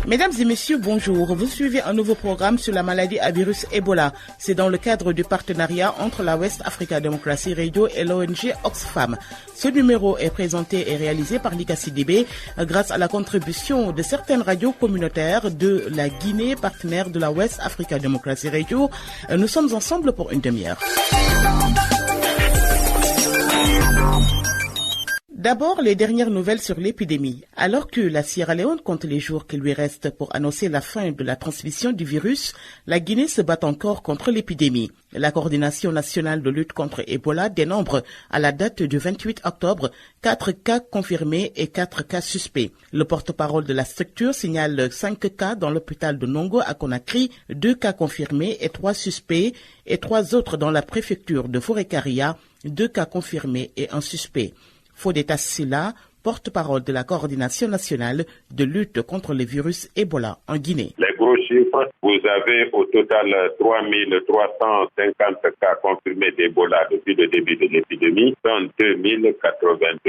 Mesdames et messieurs, bonjour. Vous suivez un nouveau programme sur la maladie à virus Ebola. C'est dans le cadre du partenariat entre la West Africa Democracy Radio et l'ONG Oxfam. Ce numéro est présenté et réalisé par l'ICACIDB grâce à la contribution de certaines radios communautaires de la Guinée, partenaire de la West Africa Democracy Radio. Nous sommes ensemble pour une demi-heure. D'abord, les dernières nouvelles sur l'épidémie. Alors que la Sierra Leone compte les jours qui lui restent pour annoncer la fin de la transmission du virus, la Guinée se bat encore contre l'épidémie. La coordination nationale de lutte contre Ebola dénombre à la date du 28 octobre 4 cas confirmés et 4 cas suspects. Le porte-parole de la structure signale 5 cas dans l'hôpital de Nongo à Conakry, 2 cas confirmés et 3 suspects, et 3 autres dans la préfecture de Forêt-Caria, 2 cas confirmés et 1 suspect. Fodeta Silla, porte-parole de la coordination nationale de lutte contre le virus Ebola en Guinée. Les gros chiffres, vous avez au total 3350 cas confirmés d'Ebola depuis le début de l'épidémie, dont 2082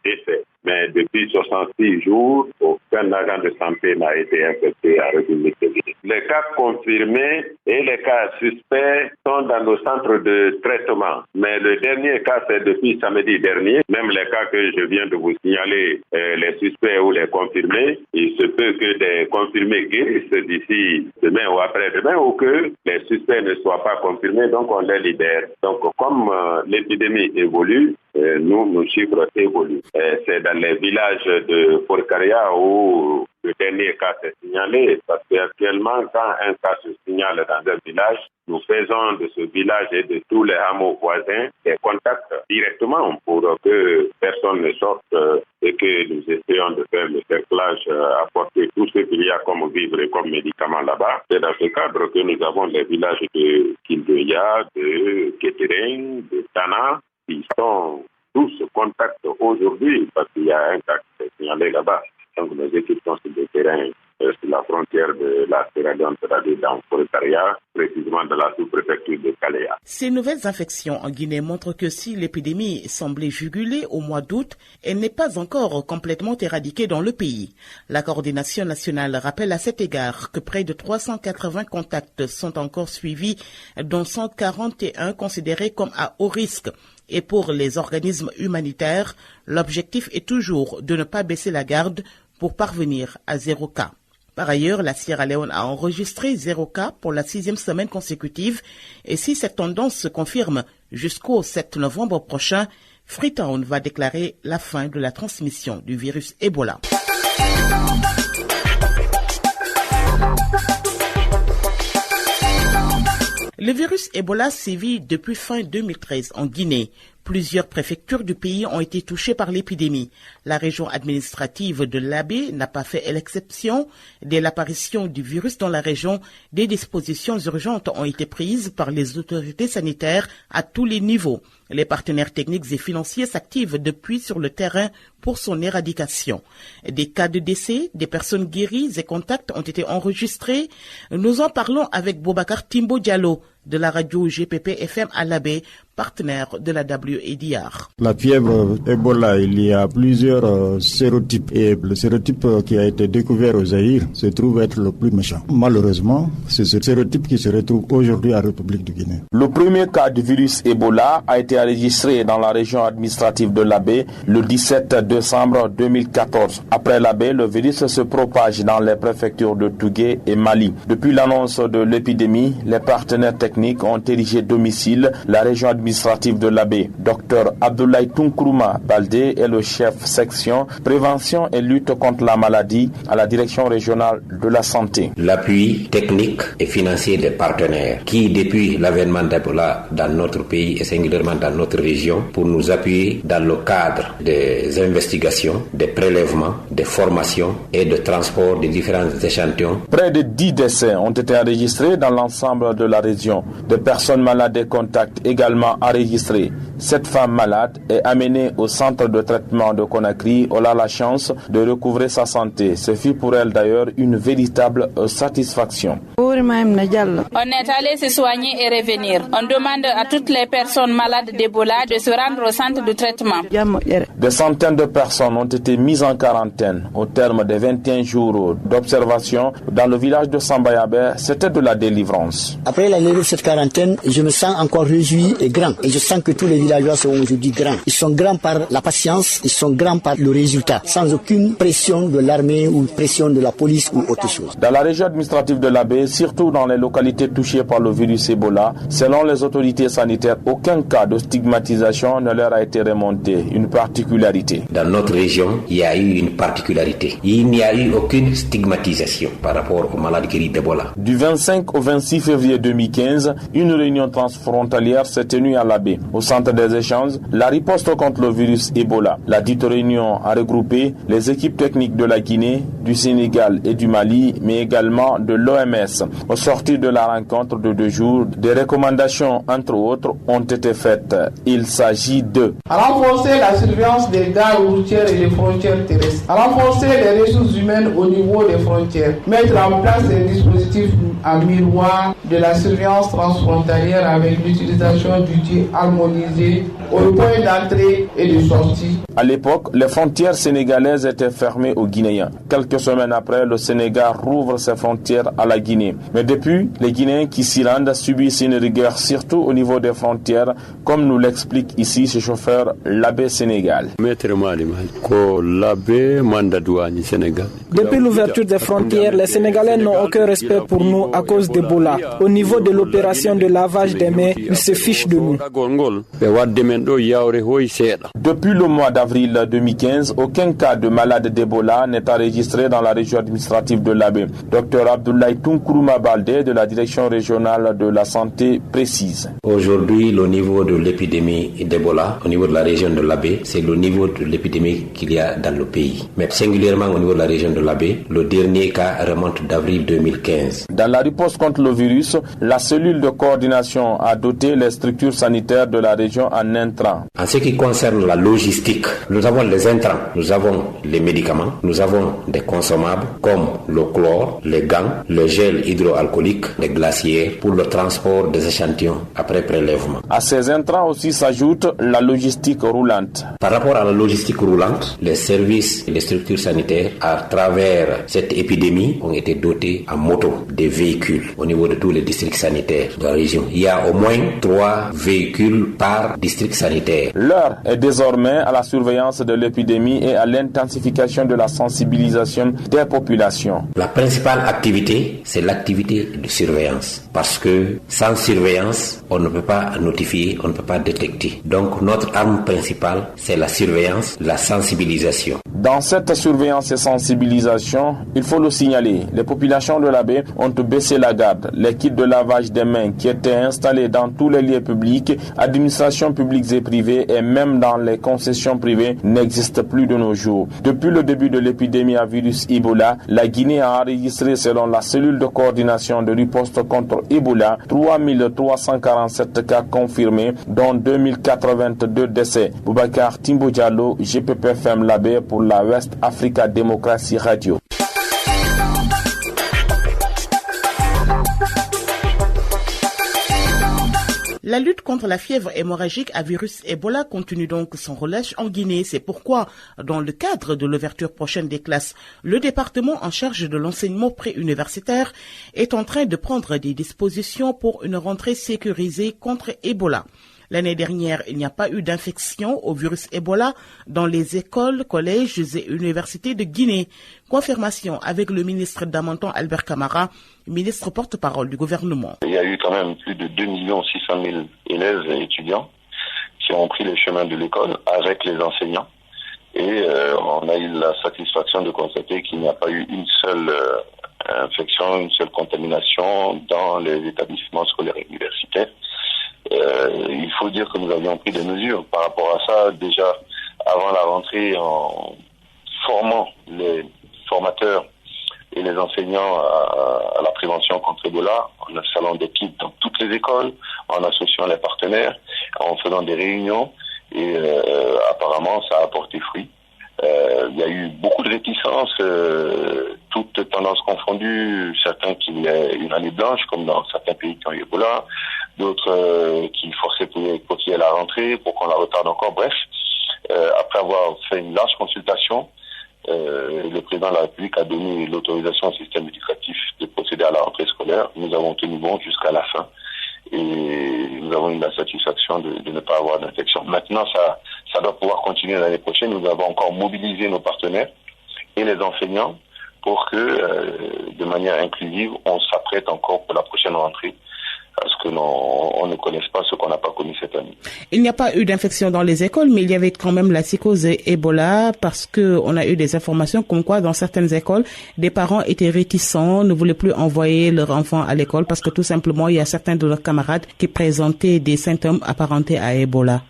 décès. Mais depuis 66 jours, aucun agent de santé n'a été infecté en République de Guinée. Les cas confirmés et les cas suspects sont dans nos centres de traitement. Mais le dernier cas, c'est depuis samedi dernier. Même les cas que je viens de vous signaler, les suspects ou les confirmés, il se peut que des confirmés guérissent d'ici demain ou après-demain, ou que les suspects ne soient pas confirmés, donc on les libère. Donc comme l'épidémie évolue, nos chiffres évoluent. C'est dans les villages de Forêt-Caria où le dernier cas s'est signalé, parce qu'actuellement, quand un cas se signale dans un village, nous faisons de ce village et de tous les hameaux voisins des contacts directement pour que personne ne sorte et que nous essayons de faire le cerclage, apporter tout ce qu'il y a comme vivres et comme médicaments là-bas. C'est dans ce cadre que nous avons les villages de Kindoya, de Kétéring, de Tana, qui sont tous contacts aujourd'hui parce qu'il y a un cas qui s'est signalé là-bas. Donc nos équipes sont sur le terrain, sur la frontière de la Sierra Leone, c'est-à-dire dans Forêt-Caria, précisément dans la sous-préfecture de Kalea. Ces nouvelles infections en Guinée montrent que si l'épidémie semblait juguler au mois d'août, elle n'est pas encore complètement éradiquée dans le pays. La coordination nationale rappelle à cet égard que près de 380 contacts sont encore suivis, dont 141 considérés comme à haut risque. Et pour les organismes humanitaires, l'objectif est toujours de ne pas baisser la garde pour parvenir à 0 cas. Par ailleurs, la Sierra Leone a enregistré 0 cas pour la 6e semaine consécutive et si cette tendance se confirme jusqu'au 7 novembre prochain, Freetown va déclarer la fin de la transmission du virus Ebola. Le virus Ebola sévit depuis fin 2013 en Guinée. Plusieurs préfectures du pays ont été touchées par l'épidémie. La région administrative de l'Abé n'a pas fait l'exception. Dès l'apparition du virus dans la région, des dispositions urgentes ont été prises par les autorités sanitaires à tous les niveaux. Les partenaires techniques et financiers s'activent depuis sur le terrain pour son éradication. Des cas de décès, des personnes guéries et contacts ont été enregistrés. Nous en parlons avec Boubacar Timbo Diallo de la radio GPP FM à l'Abé, partenaire de la WADR. La fièvre Ebola, il y a plusieurs sérotypes et le sérotype qui a été découvert au Zaïre se trouve être le plus méchant. Malheureusement, c'est ce sérotype qui se retrouve aujourd'hui en République du Guinée. Le premier cas du virus Ebola a été enregistré dans la région administrative de l'Abé le 17 décembre 2014. Après l'Abé, le virus se propage dans les préfectures de Tougué et Mali. Depuis l'annonce de l'épidémie, les partenaires techniques ont érigé domicile la région administrative de l'Abé. Dr Abdoulaye Tounkourma Baldé est le chef section prévention et lutte contre la maladie à la direction régionale de la santé. L'appui technique et financier des partenaires qui, depuis l'avènement d'Ebola dans notre pays et singulièrement dans notre région, pour nous appuyer dans le cadre des investigations, des prélèvements, des formations et de transport des différents échantillons. Près de 10 décès ont été enregistrés dans l'ensemble de la région. Des personnes malades et contacts également enregistrée. Cette femme malade est amenée au centre de traitement de Conakry. Elle a la chance de recouvrer sa santé. Ce fut pour elle d'ailleurs une véritable satisfaction. On est allé se soigner et revenir. On demande à toutes les personnes malades d'Ebola de se rendre au centre de traitement. Des centaines de personnes ont été mises en quarantaine. Au terme des 21 jours d'observation dans le village de Sambayabé, c'était de la délivrance. Après la levée de cette quarantaine, je me sens encore réjoui et grand. Et je sens que tous les villageois sont aujourd'hui grands. Ils sont grands par la patience, ils sont grands par le résultat, sans aucune pression de l'armée ou pression de la police ou autre chose. Dans la région administrative de l'Abbé, surtout dans les localités touchées par le virus Ebola, selon les autorités sanitaires, aucun cas de stigmatisation ne leur a été remonté. Une particularité. Dans notre région, il y a eu une particularité. Il n'y a eu aucune stigmatisation par rapport aux malades guéris d'Ebola. Du 25 au 26 février 2015, une réunion transfrontalière s'est tenue à l'Abbé. Au centre des échanges, la riposte contre le virus Ebola. La dite réunion a regroupé les équipes techniques de la Guinée, du Sénégal et du Mali, mais également de l'OMS. Au sortir de la rencontre de 2 jours, des recommandations, entre autres, ont été faites. Il s'agit de renforcer la surveillance des gares routières et des frontières terrestres, renforcer les ressources humaines au niveau des frontières, mettre en place des dispositifs à miroir de la surveillance transfrontalière avec l'utilisation d'outils harmonisés au point d'entrée et de sortie. À l'époque, les frontières sénégalaises étaient fermées aux Guinéens. Quelques semaines après, le Sénégal rouvre ses frontières à la Guinée. Mais depuis, les Guinéens qui s'y rendent subissent une rigueur, surtout au niveau des frontières, comme nous l'explique ici ce chauffeur l'Abbé Sénégal. Depuis l'ouverture des frontières, les Sénégalais n'ont aucun respect pour nous à cause d'Ebola. Au niveau de l'opération de lavage des mains, ils se fichent de nous. Depuis le mois d'avril 2015, aucun cas de malade d'Ebola n'est enregistré dans la région administrative de l'Abbé. Dr Abdoulaye Tunkourouma Baldé de la direction régionale de la santé précise. Aujourd'hui, le niveau de l'épidémie d'Ebola au niveau de la région de l'Abbé, c'est le niveau de l'épidémie qu'il y a dans le pays. Mais singulièrement au niveau de la région de l'Abbé, le dernier cas remonte d'avril 2015. Dans la riposte contre le virus, la cellule de coordination a doté les structures sanitaires de la région en intrants. En ce qui concerne la logistique, nous avons les intrants, nous avons les médicaments, nous avons des consommables comme le chlore, les gants, le gel hydroalcoolique, les glacières pour le transport des échantillons après prélèvement. À ces intrants aussi s'ajoute la logistique roulante. Par rapport à la logistique roulante, les services et les structures sanitaires à travers cette épidémie ont été dotés en moto, des véhicules au niveau de tous les districts sanitaires de la région. Il y a au moins 3 véhicules par district sanitaire. L'heure est désormais à la surveillance de l'épidémie et à l'intensification de la sensibilisation des populations. La principale activité, c'est l'activité de surveillance. Parce que sans surveillance, on ne peut pas notifier, on ne peut pas détecter. Donc notre arme principale, c'est la surveillance, la sensibilisation. Dans cette surveillance et sensibilisation, il faut le signaler, les populations de l'Abbé ont baissé la garde. Les kits de lavage des mains qui étaient installés dans tous les lieux publics, administrations publiques et privées et même dans les concessions privées n'existent plus de nos jours. Depuis le début de l'épidémie à virus Ebola, la Guinée a enregistré selon la cellule de coordination de riposte contre Ebola 3347 cas confirmés, dont 2082 décès. Boubacar Timbo Diallo, GPPFM l'Abbé pour la West Africa Démocratie Radio. La lutte contre la fièvre hémorragique à virus Ebola continue donc son relâche en Guinée. C'est pourquoi, dans le cadre de l'ouverture prochaine des classes, le département en charge de l'enseignement préuniversitaire est en train de prendre des dispositions pour une rentrée sécurisée contre Ebola. L'année dernière, il n'y a pas eu d'infection au virus Ebola dans les écoles, collèges et universités de Guinée. Confirmation avec le ministre Damanton Albert Camara, ministre porte-parole du gouvernement. Il y a eu quand même plus de 2 600 000 élèves et étudiants qui ont pris les chemins de l'école avec les enseignants. Et on a eu la satisfaction de constater qu'il n'y a pas eu une seule infection, une seule contamination dans les établissements scolaires et universitaires. Il faut dire que nous avions pris des mesures par rapport à ça déjà avant la rentrée en formant les formateurs et les enseignants à la prévention contre Ebola, en installant des kits dans toutes les écoles, en associant les partenaires, en faisant des réunions et apparemment ça a porté fruit. Il y a eu beaucoup de réticences, toutes tendances confondues, certains qui voulaient une année blanche, comme dans certains pays qui ont eu Ebola, d'autres qui forçaient pour qu'il y ait la rentrée, pour qu'on la retarde encore. Bref, après avoir fait une large consultation, le président de la République a donné l'autorisation au système éducatif de procéder à la rentrée scolaire. Nous avons tenu bon jusqu'à la fin et nous avons eu la satisfaction de ne pas avoir d'infection. Maintenant, ça doit pouvoir continuer l'année prochaine. Nous avons encore mobilisé nos partenaires et les enseignants pour que, de manière inclusive, on s'apprête encore pour la prochaine rentrée. Parce que on ne connaisse pas ce qu'on n'a pas connu cette année. Il n'y a pas eu d'infection dans les écoles, mais il y avait quand même la psychose Ebola parce que on a eu des informations comme quoi dans certaines écoles, des parents étaient réticents, ne voulaient plus envoyer leurs enfants à l'école parce que tout simplement il y a certains de leurs camarades qui présentaient des symptômes apparentés à Ebola.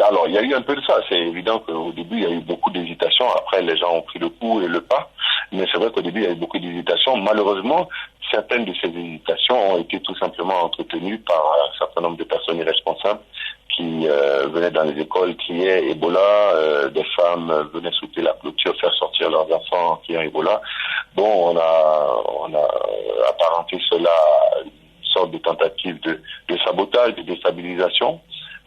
Alors il y a eu un peu de ça. C'est évident qu'au début il y a eu beaucoup d'hésitations. Après les gens ont pris le coup et le pas. Mais c'est vrai qu'au début il y a eu beaucoup d'hésitations. Malheureusement, certaines de ces hésitations ont été tout simplement entretenues par un certain nombre de personnes irresponsables qui venaient dans les écoles, criaient Ebola, des femmes venaient sauter la clôture, faire sortir leurs enfants qui ont Ebola. Bon, on a apparenté cela à une sorte de tentative de sabotage, de déstabilisation.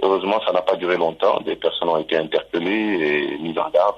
Heureusement, ça n'a pas duré longtemps. Des personnes ont été interpellées et mises en garde.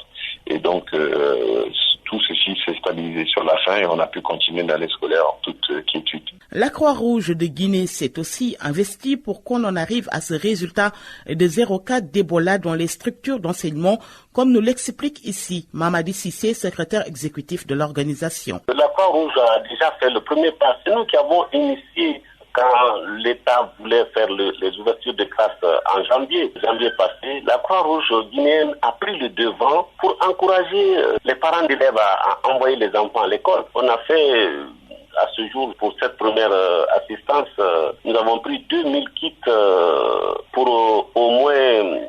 Et donc, tout ceci s'est stabilisé sur la fin et on a pu continuer l'année scolaire en toute quiétude. La Croix-Rouge de Guinée s'est aussi investie pour qu'on en arrive à ce résultat de 0 cas d'Ebola dans les structures d'enseignement, comme nous l'explique ici Mamadi Sissé, secrétaire exécutif de l'organisation. La Croix-Rouge a déjà fait le premier pas. C'est nous qui avons initié quand l'État voulait faire les ouvertures de classes en janvier passé. La Croix-Rouge guinéenne a pris le devant pour encourager les parents d'élèves à envoyer les enfants à l'école. On a fait à ce jour, pour cette première assistance, nous avons pris 2000 kits pour au moins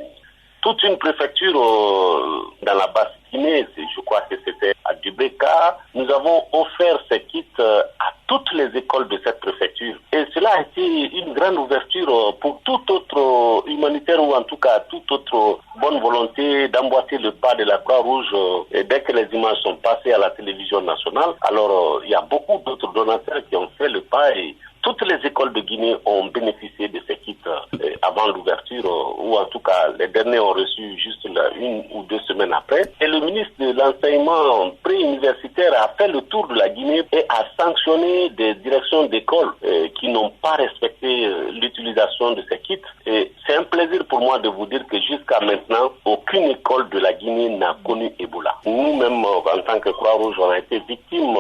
toute une préfecture dans la basse Guinée. Je crois que c'était à Dubeka. Nous avons offert ces kits à toutes les écoles de cette préfecture. Et cela a été une grande ouverture pour tout autre humanitaire ou en tout cas toute autre bonne volonté d'emboîter le pas de la Croix-Rouge. Et dès que les images sont passées à la télévision nationale, alors il y a beaucoup d'autres donateurs qui ont fait le pas et toutes les écoles de Guinée ont bénéficié de ces kits avant l'ouverture, ou en tout cas les derniers ont reçu juste 1 ou 2 semaines après. Et le ministre de l'enseignement préuniversitaire a fait le tour de la Guinée et a sanctionné des directions d'écoles qui n'ont pas respecté l'utilisation de ces kits. Et c'est un plaisir pour moi de vous dire que jusqu'à maintenant, aucune école de la Guinée n'a connu Ebola. Nous-mêmes, en tant que Croix-Rouge, on a été victimes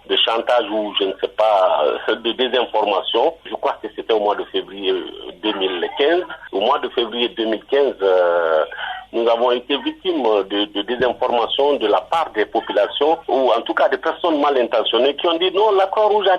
de chantage ou je ne sais pas, de désinformation. Je crois que c'était au mois de février 2015. Au mois de février 2015, nous avons été victimes de désinformation de la part des populations ou en tout cas des personnes mal intentionnées qui ont dit non, la Croix-Rouge a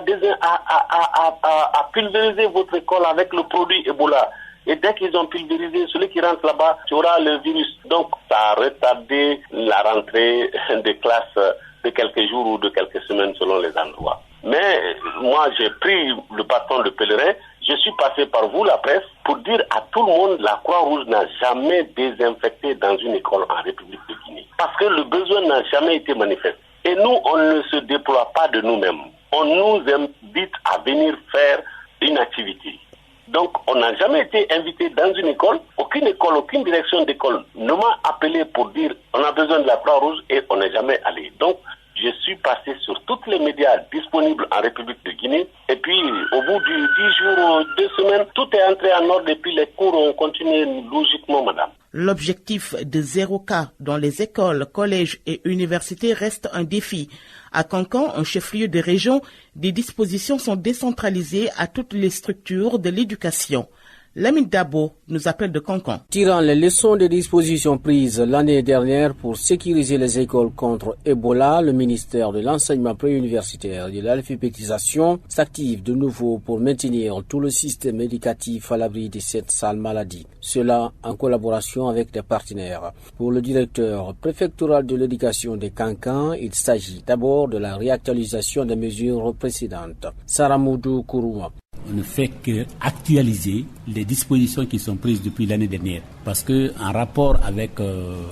pulvérisé votre école avec le produit Ebola. Et dès qu'ils ont pulvérisé, celui qui rentre là-bas, tu auras le virus. Donc, ça a retardé la rentrée des classes de quelques jours ou de quelques semaines selon les endroits. Mais moi, j'ai pris le bâton de pèlerin. Je suis passé par vous, la presse, pour dire à tout le monde la Croix-Rouge n'a jamais désinfecté dans une école en République de Guinée. Parce que le besoin n'a jamais été manifeste. Et nous, on ne se déploie pas de nous-mêmes. On nous invite à venir faire une activité. Donc, on n'a jamais été invité dans une école. Aucune direction d'école ne m'a appelé pour dire on a besoin de la Croix-Rouge et on n'est jamais allé. Donc, je suis passé sur tous les médias disponibles en République de Guinée. Et puis, au bout de 10 jours, 2 semaines, tout est entré en ordre et puis les cours ont continué logiquement, madame. L'objectif de 0 cas dans les écoles, collèges et universités reste un défi. À Cancan, un chef-lieu de région, des dispositions sont décentralisées à toutes les structures de l'éducation. Lamine Dabo nous appelle de Cancan. Tirant les leçons des dispositions prises l'année dernière pour sécuriser les écoles contre Ebola, le ministère de l'enseignement préuniversitaire et de l'alphabétisation s'active de nouveau pour maintenir tout le système éducatif à l'abri de cette sale maladie. Cela en collaboration avec des partenaires. Pour le directeur préfectoral de l'éducation de Cancan, il s'agit d'abord de la réactualisation des mesures précédentes. Saramoudou Kourouma. on ne fait qu'actualiser les dispositions qui sont prises depuis l'année dernière. Parce qu'en rapport avec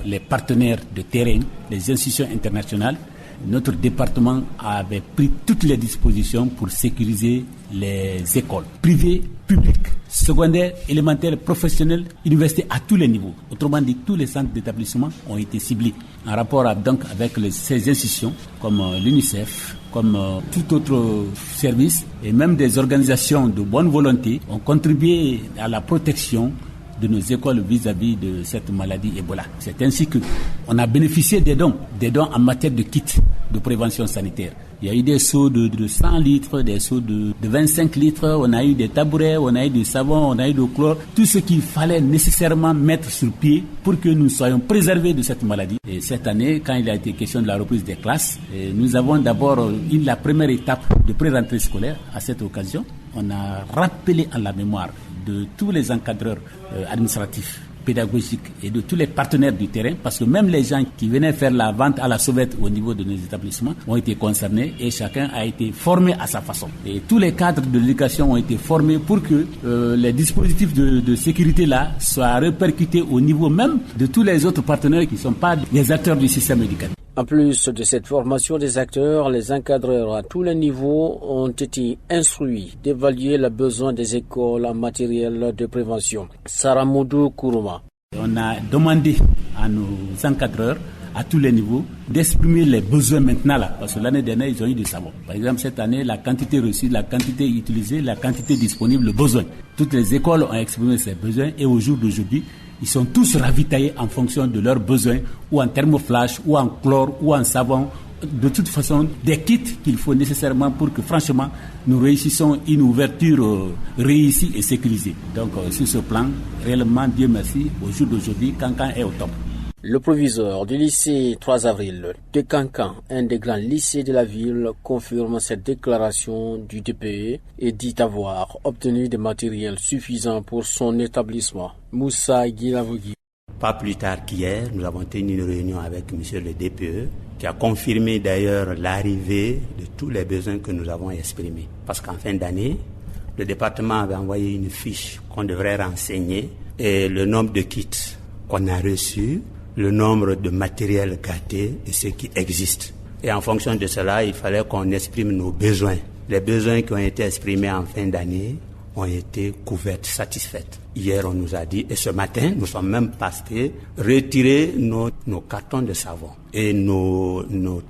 les partenaires de terrain, les institutions internationales, notre département avait pris toutes les dispositions pour sécuriser les écoles privées, publiques, secondaires, élémentaires, professionnelles, universités à tous les niveaux. Autrement dit, tous les centres d'établissement ont été ciblés en rapport donc avec ces institutions comme l'UNICEF, comme tout autre service et même des organisations de bonne volonté ont contribué à la protection de nos écoles vis-à-vis de cette maladie Ebola. C'est ainsi qu'on a bénéficié des dons en matière de kits de prévention sanitaire. Il y a eu des seaux de 100 litres, des seaux de 25 litres, on a eu des tabourets, on a eu du savon, on a eu du chlore, tout ce qu'il fallait nécessairement mettre sur pied pour que nous soyons préservés de cette maladie. Et cette année, quand il a été question de la reprise des classes, nous avons d'abord eu la première étape de pré-rentrée scolaire. À cette occasion, on a rappelé à la mémoire de tous les encadreurs administratifs, pédagogiques et de tous les partenaires du terrain, parce que même les gens qui venaient faire la vente à la sauvette au niveau de nos établissements ont été concernés et chacun a été formé à sa façon. Et tous les cadres de l'éducation ont été formés pour que les dispositifs de sécurité là soient répercutés au niveau même de tous les autres partenaires qui ne sont pas des acteurs du système éducatif. En plus de cette formation des acteurs, les encadreurs à tous les niveaux ont été instruits d'évaluer le besoin des écoles en matériel de prévention. Saramoudou Kourouma. On a demandé à nos encadreurs à tous les niveaux d'exprimer les besoins maintenant là, parce que l'année dernière ils ont eu du savon. Par exemple cette année la quantité reçue, la quantité utilisée, la quantité disponible, le besoin. Toutes les écoles ont exprimé ces besoins et au jour d'aujourd'hui ils sont tous ravitaillés en fonction de leurs besoins, ou en thermoflash, ou en chlore, ou en savon. De toute façon, des kits qu'il faut nécessairement pour que, franchement, nous réussissons une ouverture réussie et sécurisée. Donc, sur ce plan, réellement, Dieu merci, au jour d'aujourd'hui, Cancan est au top. Le proviseur du lycée 3 avril de Cancan, un des grands lycées de la ville, confirme cette déclaration du DPE et dit avoir obtenu des matériels suffisants pour son établissement. Moussa Guilavogui. Pas plus tard qu'hier, nous avons tenu une réunion avec monsieur le DPE qui a confirmé d'ailleurs l'arrivée de tous les besoins que nous avons exprimés. Parce qu'en fin d'année, le département avait envoyé une fiche qu'on devrait renseigner et le nombre de kits qu'on a reçus, le nombre de matériels gâtés et ce qui existe. Et en fonction de cela, il fallait qu'on exprime nos besoins. Les besoins qui ont été exprimés en fin d'année ont été couverts, satisfaits. Hier, on nous a dit, et ce matin, nous sommes même passés, retirer nos cartons de savon et nos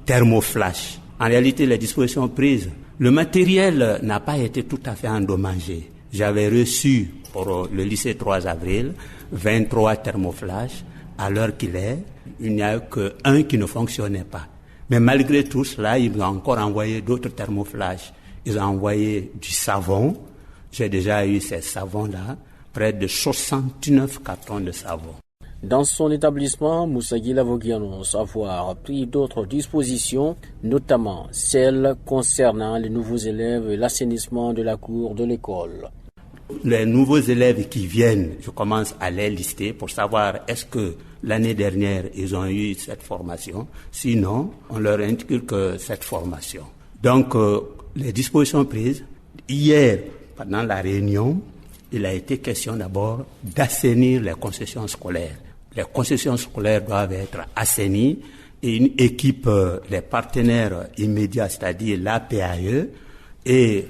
thermoflash. En réalité, les dispositions prises, le matériel n'a pas été tout à fait endommagé. J'avais reçu pour le lycée 3 avril 23 thermoflash. À l'heure qu'il est, il n'y a qu'un qui ne fonctionnait pas. Mais malgré tout cela, ils ont encore envoyé d'autres thermoflash. Ils ont envoyé du savon. J'ai déjà eu ces savons-là, près de 69 cartons de savon. Dans son établissement, Moussa Guilavogui annonce avoir pris d'autres dispositions, notamment celles concernant les nouveaux élèves et l'assainissement de la cour de l'école. Les nouveaux élèves qui viennent, je commence à les lister pour savoir est-ce que l'année dernière ils ont eu cette formation. Sinon, on leur inculque cette formation. Donc, les dispositions prises. Hier, pendant la réunion, il a été question d'abord d'assainir les concessions scolaires. Les concessions scolaires doivent être assainies et une équipe, les partenaires immédiats, c'est-à-dire l'APAE et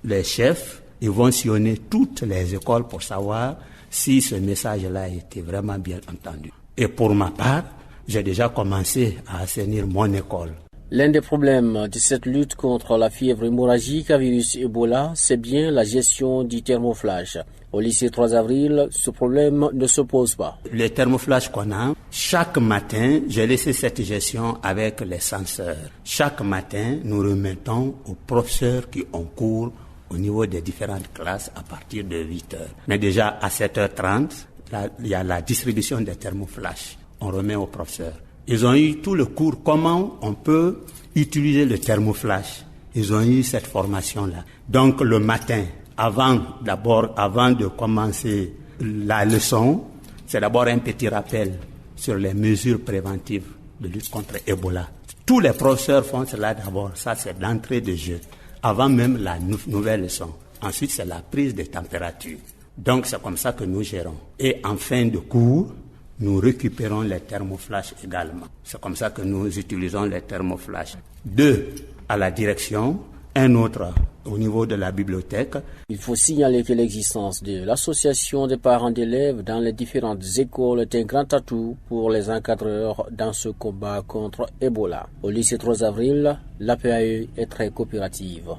les chefs, ils vont sillonner toutes les écoles pour savoir si ce message-là a été vraiment bien entendu. Et pour ma part, j'ai déjà commencé à assainir mon école. L'un des problèmes de cette lutte contre la fièvre hémorragique à virus Ebola, c'est bien la gestion du thermoflash. Au lycée 3 avril, ce problème ne se pose pas. Le thermoflash qu'on a, chaque matin, j'ai laissé cette gestion avec les censeurs. Chaque matin, nous remettons aux professeurs qui ont cours au niveau des différentes classes à partir de 8h. Mais déjà à 7h30, là, il y a la distribution des thermoflash. On remet aux professeurs. Ils ont eu tout le cours, comment on peut utiliser le thermoflash. Ils ont eu cette formation-là. Donc le matin, avant de commencer la leçon, c'est d'abord un petit rappel sur les mesures préventives de lutte contre Ebola. Tous les professeurs font cela d'abord. Ça, c'est l'entrée de jeu, avant même la nouvelle leçon. Ensuite, c'est la prise des températures. Donc, c'est comme ça que nous gérons. Et en fin de cours, nous récupérons les thermoflash également. C'est comme ça que nous utilisons les thermoflash. 2 à la direction, un autre au niveau de la bibliothèque. Il faut signaler que l'existence de l'association des parents d'élèves dans les différentes écoles est un grand atout pour les encadreurs dans ce combat contre Ebola. Au lycée 3 avril, l'APAE est très coopérative.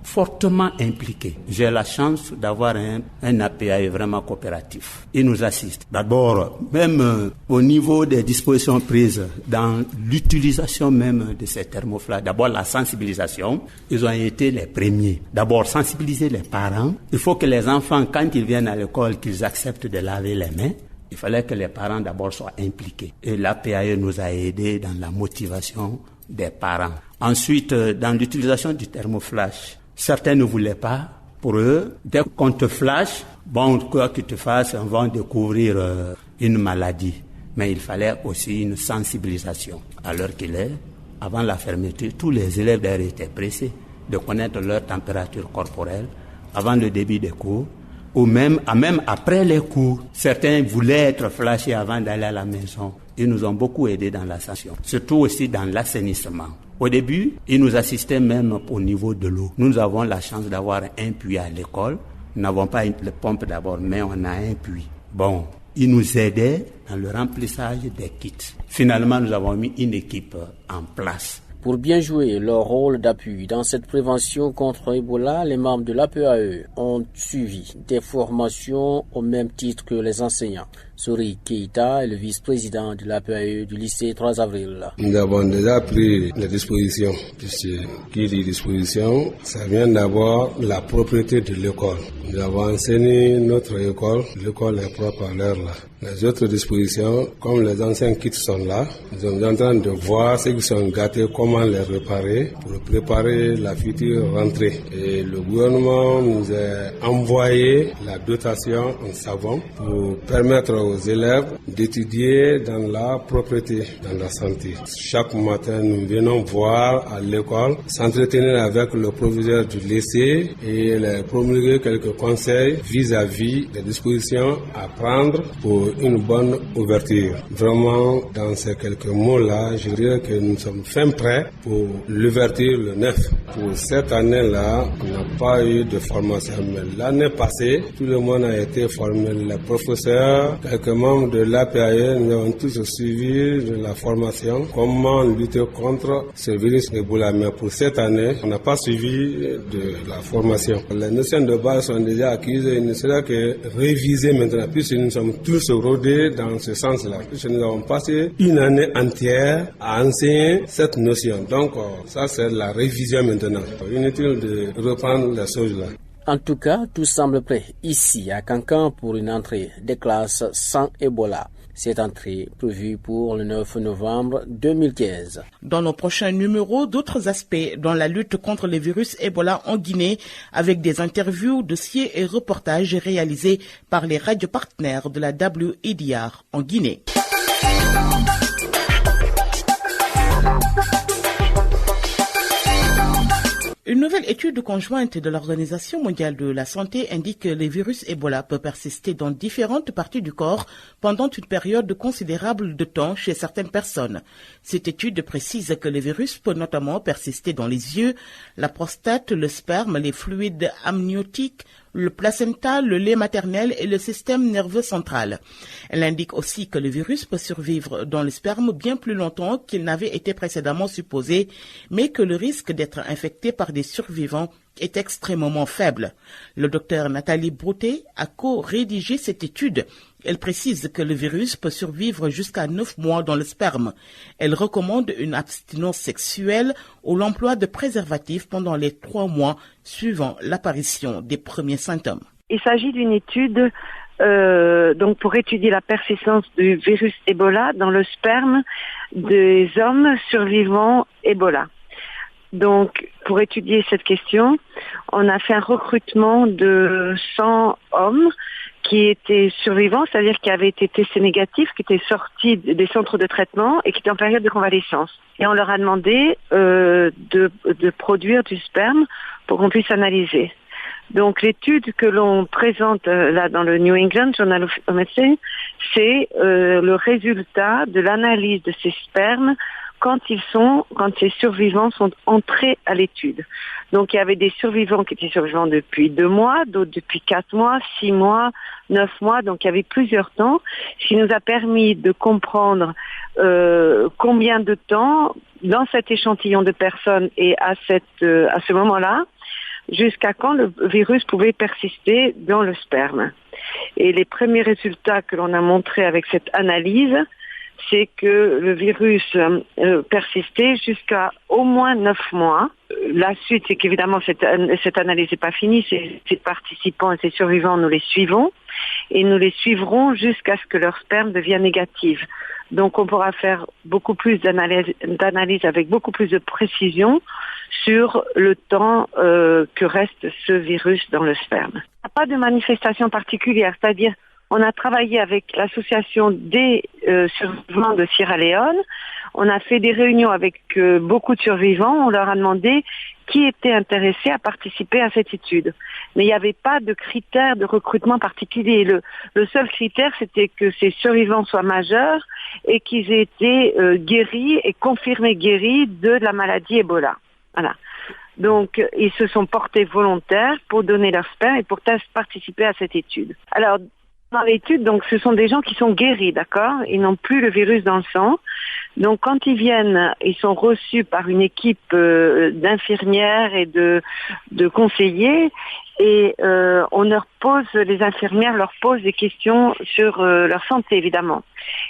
Fortement impliqué. J'ai la chance d'avoir un APAE vraiment coopératif. Il nous assiste. D'abord, même au niveau des dispositions prises dans l'utilisation même de ces thermoflash, d'abord la sensibilisation, ils ont été les premiers. D'abord, sensibiliser les parents. Il faut que les enfants, quand ils viennent à l'école, qu'ils acceptent de laver les mains. Il fallait que les parents d'abord soient impliqués. Et l'APAE nous a aidés dans la motivation des parents. Ensuite, dans l'utilisation du thermoflash, certains ne voulaient pas. Pour eux, dès qu'on te flash, bon, quoi que tu fasses, on va découvrir une maladie. Mais il fallait aussi une sensibilisation. À l'heure qu'il est, avant la fermeture, tous les élèves d'ailleurs étaient pressés de connaître leur température corporelle avant le début des cours, ou même après les cours. Certains voulaient être flashés avant d'aller à la maison. Ils nous ont beaucoup aidés dans la sanction, surtout aussi dans l'assainissement. Au début, ils nous assistaient même au niveau de l'eau. Nous avons la chance d'avoir un puits à l'école. Nous n'avons pas une pompe d'abord, mais on a un puits. Bon, ils nous aidaient dans le remplissage des kits. Finalement, nous avons mis une équipe en place. Pour bien jouer leur rôle d'appui dans cette prévention contre Ebola, les membres de l'APAE ont suivi des formations au même titre que les enseignants. Sori Keita est le vice-président de l'APAE du lycée 3 avril. Nous avons déjà pris les dispositions. Qui dit disposition, ça vient d'abord la propriété de l'école. Nous avons enseigné notre école. L'école est propre à l'heure là. Les autres dispositions, comme les anciens kits sont là, nous sommes en train de voir ceux qui sont gâtés, comment les réparer pour préparer la future rentrée. Et le gouvernement nous a envoyé la dotation en savon pour permettre aux élèves d'étudier dans la propriété, dans la santé. Chaque matin, nous venons voir à l'école, s'entretenir avec le proviseur du lycée et leur promulguer quelques conseils vis-à-vis des dispositions à prendre pour une bonne ouverture. Vraiment, dans ces quelques mots-là, je dirais que nous sommes fin prêts pour l'ouverture le 9. Pour cette année-là, on n'a pas eu de formation, mais l'année passée, tout le monde a été formé. Les professeurs, quelques membres de l'APAE, nous avons tous suivi de la formation, comment lutter contre ce virus Ebola. Mais pour cette année, on n'a pas suivi de la formation. Les notions de base sont déjà acquises, il ne sera que réviser maintenant, puisque nous sommes tous rodés dans ce sens-là. Puisque nous avons passé une année entière à enseigner cette notion. Donc, ça, c'est la révision maintenant. Inutile de reprendre les choses là. En tout cas, tout semble prêt ici à Cancan pour une entrée des classes sans Ebola. Cette entrée prévue pour le 9 novembre 2015. Dans nos prochains numéros, d'autres aspects dans la lutte contre le virus Ebola en Guinée, avec des interviews, dossiers et reportages réalisés par les radios partenaires de la WEDR en Guinée. Une nouvelle étude conjointe de l'Organisation mondiale de la santé indique que le virus Ebola peut persister dans différentes parties du corps pendant une période considérable de temps chez certaines personnes. Cette étude précise que le virus peut notamment persister dans les yeux, la prostate, le sperme, les fluides amniotiques, le placenta, le lait maternel et le système nerveux central. Elle indique aussi que le virus peut survivre dans le sperme bien plus longtemps qu'il n'avait été précédemment supposé, mais que le risque d'être infecté par des survivants est extrêmement faible. Le docteur Nathalie Broutet a co-rédigé cette étude. Elle précise que le virus peut survivre jusqu'à 9 mois dans le sperme. Elle recommande une abstinence sexuelle ou l'emploi de préservatifs pendant les 3 mois suivant l'apparition des premiers symptômes. Il s'agit d'une étude donc pour étudier la persistance du virus Ebola dans le sperme des hommes survivants Ebola. Donc, pour étudier cette question, on a fait un recrutement de 100 hommes qui étaient survivants, c'est-à-dire qui avaient été testés négatifs, qui étaient sortis des centres de traitement et qui étaient en période de convalescence. Et on leur a demandé de produire du sperme pour qu'on puisse analyser. Donc l'étude que l'on présente là dans le New England Journal of Medicine, c'est le résultat de l'analyse de ces spermes quand ces survivants sont entrés à l'étude. Donc il y avait des survivants qui étaient survivants depuis 2 mois, d'autres depuis 4 mois, 6 mois, 9 mois, donc il y avait plusieurs temps, ce qui nous a permis de comprendre combien de temps dans cet échantillon de personnes et à ce moment-là, jusqu'à quand le virus pouvait persister dans le sperme. Et les premiers résultats que l'on a montrés avec cette analyse, c'est que le virus persistait jusqu'à au moins 9 mois. La suite, c'est qu'évidemment, cette analyse n'est pas finie. Ces participants et ces survivants, nous les suivons. Et nous les suivrons jusqu'à ce que leur sperme devienne négatif. Donc, on pourra faire beaucoup plus d'analyse avec beaucoup plus de précision sur le temps que reste ce virus dans le sperme. Il n'y a pas de manifestation particulière, c'est-à-dire on a travaillé avec l'association des survivants de Sierra Leone. On a fait des réunions avec beaucoup de survivants. On leur a demandé qui était intéressé à participer à cette étude. Mais il n'y avait pas de critère de recrutement particulier. Le seul critère, c'était que ces survivants soient majeurs et qu'ils aient été guéris et confirmés guéris de la maladie Ebola. Voilà. Donc, ils se sont portés volontaires pour donner leur sperme et pour participer à cette étude. Alors, dans l'étude, donc, ce sont des gens qui sont guéris, d'accord? Ils n'ont plus le virus dans le sang. Donc, quand ils viennent, ils sont reçus par une équipe d'infirmières et de conseillers. Et les infirmières leur posent des questions sur leur santé, évidemment.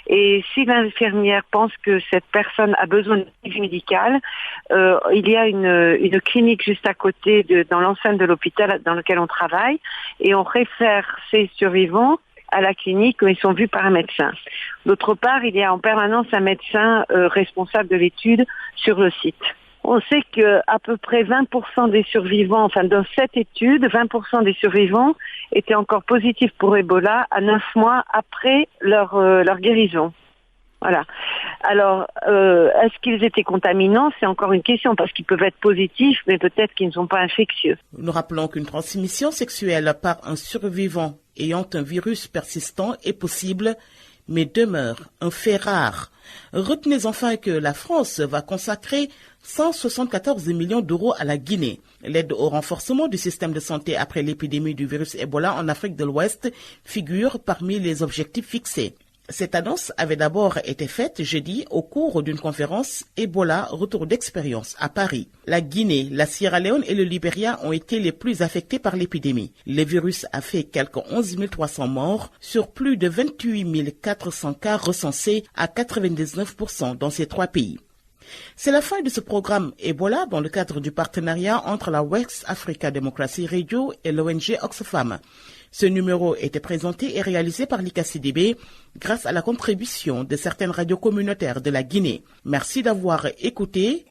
Et si l'infirmière pense que cette personne a besoin de suivi médical, il y a une clinique juste à côté dans l'enceinte de l'hôpital dans lequel on travaille, et on réfère ces survivants à la clinique où ils sont vus par un médecin. D'autre part, il y a en permanence un médecin responsable de l'étude sur le site. On sait qu'à peu près 20% des survivants, enfin dans cette étude, 20% des survivants étaient encore positifs pour Ebola à 9 mois après leur guérison. Voilà. Alors, est-ce qu'ils étaient contaminants? C'est encore une question, parce qu'ils peuvent être positifs, mais peut-être qu'ils ne sont pas infectieux. Nous rappelons qu'une transmission sexuelle par un survivant ayant un virus persistant est possible, mais demeure un fait rare. Retenez enfin que la France va consacrer 174 millions d'euros à la Guinée. L'aide au renforcement du système de santé après l'épidémie du virus Ebola en Afrique de l'Ouest figure parmi les objectifs fixés. Cette annonce avait d'abord été faite jeudi au cours d'une conférence Ebola Retour d'expérience à Paris. La Guinée, la Sierra Leone et le Libéria ont été les plus affectés par l'épidémie. Le virus a fait quelques 11 300 morts sur plus de 28 400 cas recensés à 99% dans ces 3 pays. C'est la fin de ce programme Ebola dans le cadre du partenariat entre la West Africa Democracy Radio et l'ONG Oxfam. Ce numéro était présenté et réalisé par l'ICACDB grâce à la contribution de certaines radios communautaires de la Guinée. Merci d'avoir écouté.